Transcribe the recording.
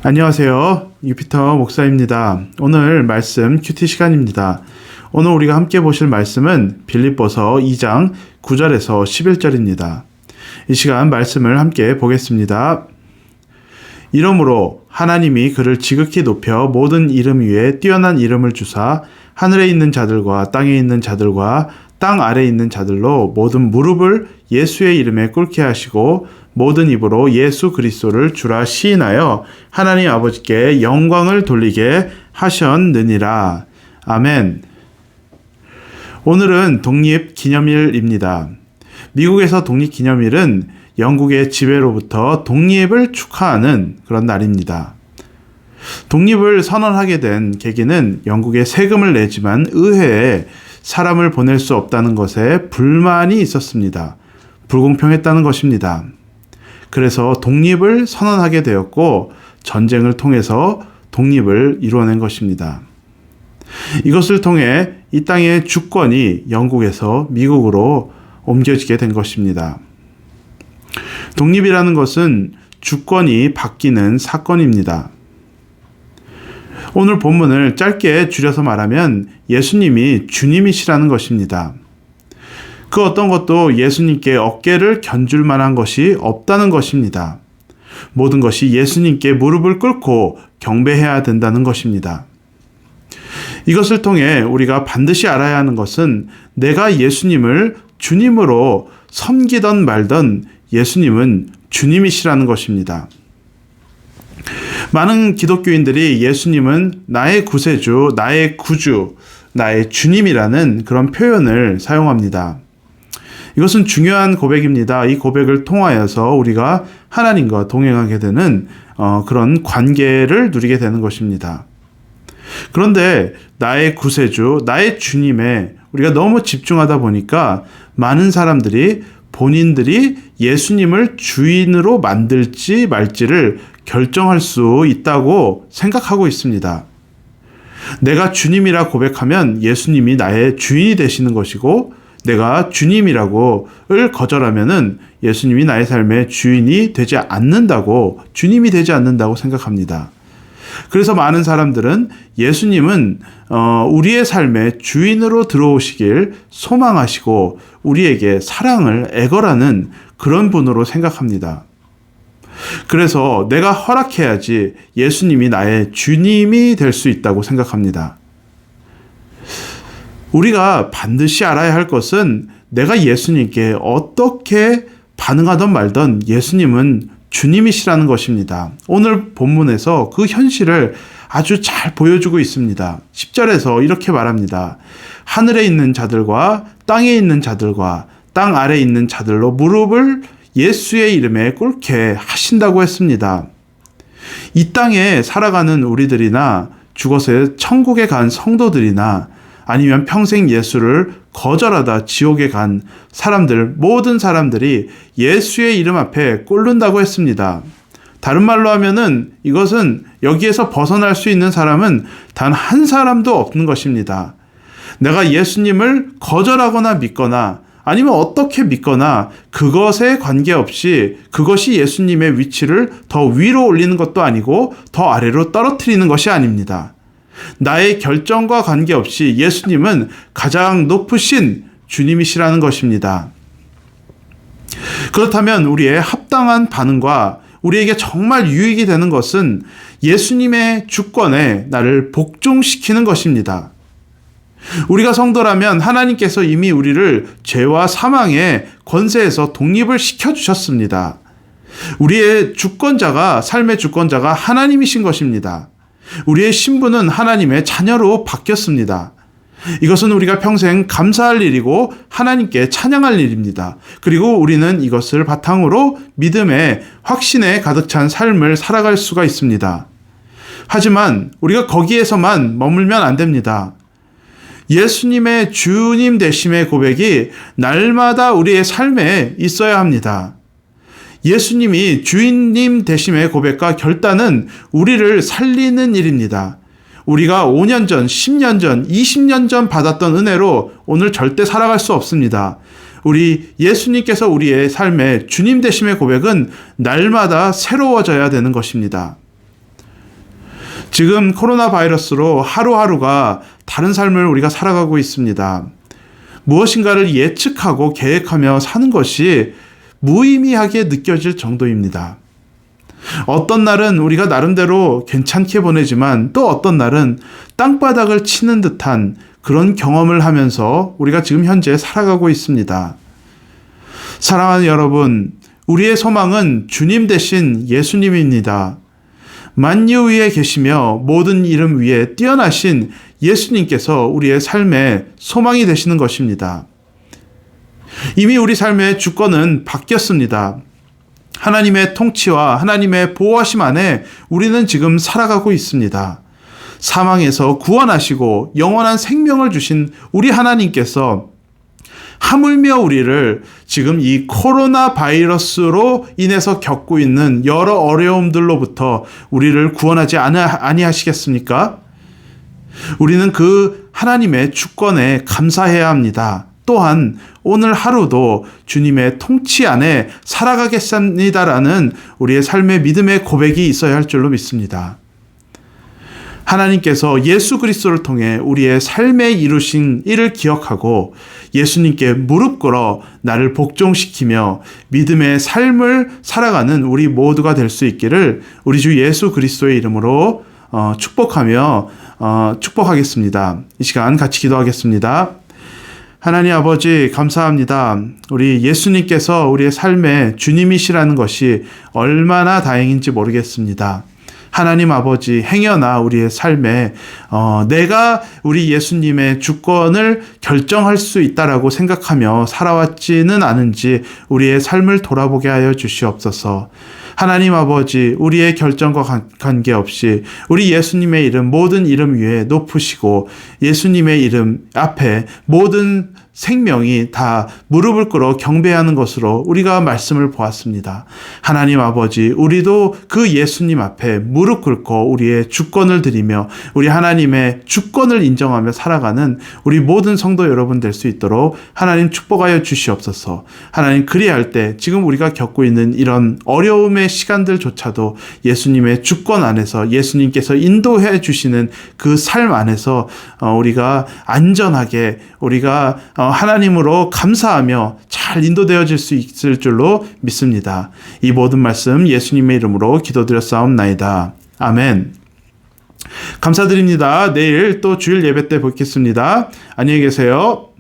안녕하세요. 유피터 목사입니다. 오늘 말씀 큐티 시간입니다. 오늘 우리가 함께 보실 말씀은 빌립보서 2장 9절에서 11절입니다. 이 시간 말씀을 함께 보겠습니다. 이러므로 하나님이 그를 지극히 높여 모든 이름 위에 뛰어난 이름을 주사 하늘에 있는 자들과 땅에 있는 자들과 땅 아래에 있는 자들로 모든 무릎을 예수의 이름에 꿇게 하시고 모든 입으로 예수 그리스도를 주라 시인하여 하나님 아버지께 영광을 돌리게 하셨느니라. 아멘. 오늘은 독립기념일입니다. 미국에서 독립기념일은 영국의 지배로부터 독립을 축하하는 그런 날입니다. 독립을 선언하게 된 계기는 영국에 세금을 내지만 의회에 사람을 보낼 수 없다는 것에 불만이 있었습니다. 불공평했다는 것입니다. 그래서 독립을 선언하게 되었고 전쟁을 통해서 독립을 이루어낸 것입니다. 이것을 통해 이 땅의 주권이 영국에서 미국으로 옮겨지게 된 것입니다. 독립이라는 것은 주권이 바뀌는 사건입니다. 오늘 본문을 짧게 줄여서 말하면 예수님이 주님이시라는 것입니다. 그 어떤 것도 예수님께 어깨를 견줄 만한 것이 없다는 것입니다. 모든 것이 예수님께 무릎을 꿇고 경배해야 된다는 것입니다. 이것을 통해 우리가 반드시 알아야 하는 것은 내가 예수님을 주님으로 섬기던 말던 예수님은 주님이시라는 것입니다. 많은 기독교인들이 예수님은 나의 구세주, 나의 구주, 나의 주님이라는 그런 표현을 사용합니다. 이것은 중요한 고백입니다. 이 고백을 통하여서 우리가 하나님과 동행하게 되는 그런 관계를 누리게 되는 것입니다. 그런데 나의 구세주, 나의 주님에 우리가 너무 집중하다 보니까 많은 사람들이 본인들이 예수님을 주인으로 만들지 말지를 결정할 수 있다고 생각하고 있습니다. 내가 주님이라 고백하면 예수님이 나의 주인이 되시는 것이고 내가 주님이라고를 거절하면은 예수님이 나의 삶의 주인이 되지 않는다고, 주님이 되지 않는다고 생각합니다. 그래서 많은 사람들은 예수님은 우리의 삶의 주인으로 들어오시길 소망하시고 우리에게 사랑을 애걸하는 그런 분으로 생각합니다. 그래서 내가 허락해야지 예수님이 나의 주님이 될 수 있다고 생각합니다. 우리가 반드시 알아야 할 것은 내가 예수님께 어떻게 반응하던 말던 예수님은 주님이시라는 것입니다. 오늘 본문에서 그 현실을 아주 잘 보여주고 있습니다. 10절에서 이렇게 말합니다. 하늘에 있는 자들과 땅에 있는 자들과 땅 아래에 있는 자들로 무릎을 예수의 이름에 꿇게 하신다고 했습니다. 이 땅에 살아가는 우리들이나 죽어서 천국에 간 성도들이나 아니면 평생 예수를 거절하다 지옥에 간 사람들, 모든 사람들이 예수의 이름 앞에 꿇는다고 했습니다. 다른 말로 하면은 이것은 여기에서 벗어날 수 있는 사람은 단 한 사람도 없는 것입니다. 내가 예수님을 거절하거나 믿거나 아니면 어떻게 믿거나 그것에 관계없이 그것이 예수님의 위치를 더 위로 올리는 것도 아니고 더 아래로 떨어뜨리는 것이 아닙니다. 나의 결정과 관계없이 예수님은 가장 높으신 주님이시라는 것입니다. 그렇다면 우리의 합당한 반응과 우리에게 정말 유익이 되는 것은 예수님의 주권에 나를 복종시키는 것입니다. 우리가 성도라면 하나님께서 이미 우리를 죄와 사망의 권세에서 독립을 시켜주셨습니다. 우리의 주권자가, 삶의 주권자가 하나님이신 것입니다. 우리의 신분은 하나님의 자녀로 바뀌었습니다. 이것은 우리가 평생 감사할 일이고 하나님께 찬양할 일입니다. 그리고 우리는 이것을 바탕으로 믿음의 확신에 가득 찬 삶을 살아갈 수가 있습니다. 하지만 우리가 거기에서만 머물면 안 됩니다. 예수님의 주님 되심의 고백이 날마다 우리의 삶에 있어야 합니다. 예수님이 주인님 되심의 고백과 결단은 우리를 살리는 일입니다. 우리가 5년 전, 10년 전, 20년 전 받았던 은혜로 오늘 절대 살아갈 수 없습니다. 우리 예수님께서 우리의 삶의 주님 되심의 고백은 날마다 새로워져야 되는 것입니다. 지금 코로나 바이러스로 하루하루가 다른 삶을 우리가 살아가고 있습니다. 무엇인가를 예측하고 계획하며 사는 것이 무의미하게 느껴질 정도입니다. 어떤 날은 우리가 나름대로 괜찮게 보내지만 또 어떤 날은 땅바닥을 치는 듯한 그런 경험을 하면서 우리가 지금 현재 살아가고 있습니다. 사랑하는 여러분, 우리의 소망은 주님 대신 예수님입니다. 만유 위에 계시며 모든 이름 위에 뛰어나신 예수님께서 우리의 삶의 소망이 되시는 것입니다. 이미 우리 삶의 주권은 바뀌었습니다. 하나님의 통치와 하나님의 보호하심 안에 우리는 지금 살아가고 있습니다. 사망에서 구원하시고 영원한 생명을 주신 우리 하나님께서 하물며 우리를 지금 이 코로나 바이러스로 인해서 겪고 있는 여러 어려움들로부터 우리를 구원하지 아니하시겠습니까? 우리는 그 하나님의 주권에 감사해야 합니다. 또한 오늘 하루도 주님의 통치 안에 살아가겠습니다라는 우리의 삶의 믿음의 고백이 있어야 할 줄로 믿습니다. 하나님께서 예수 그리스도를 통해 우리의 삶에 이루신 일을 기억하고 예수님께 무릎 꿇어 나를 복종시키며 믿음의 삶을 살아가는 우리 모두가 될 수 있기를 우리 주 예수 그리스도의 이름으로 축복하겠습니다. 이 시간 같이 기도하겠습니다. 하나님 아버지 감사합니다. 우리 예수님께서 우리의 삶의 주님이시라는 것이 얼마나 다행인지 모르겠습니다. 하나님 아버지 행여나 우리의 삶에 내가 우리 예수님의 주권을 결정할 수 있다라고 생각하며 살아왔지는 않은지 우리의 삶을 돌아보게 하여 주시옵소서. 하나님 아버지 우리의 결정과 관계없이 우리 예수님의 이름 모든 이름 위에 높으시고 예수님의 이름 앞에 모든 생명이 다 무릎을 꿇어 경배하는 것으로 우리가 말씀을 보았습니다. 하나님 아버지 우리도 그 예수님 앞에 무릎 꿇고 우리의 주권을 드리며 우리 하나님의 주권을 인정하며 살아가는 우리 모든 성도 여러분 될 수 있도록 하나님 축복하여 주시옵소서. 하나님 그리할 때 지금 우리가 겪고 있는 이런 어려움의 시간들조차도 예수님의 주권 안에서 예수님께서 인도해 주시는 그 삶 안에서 우리가 안전하게 우리가 하나님으로 감사하며 잘 인도되어질 수 있을 줄로 믿습니다. 이 모든 말씀 예수님의 이름으로 기도드렸사옵나이다. 아멘. 감사드립니다. 내일 또 주일 예배 때 뵙겠습니다. 안녕히 계세요.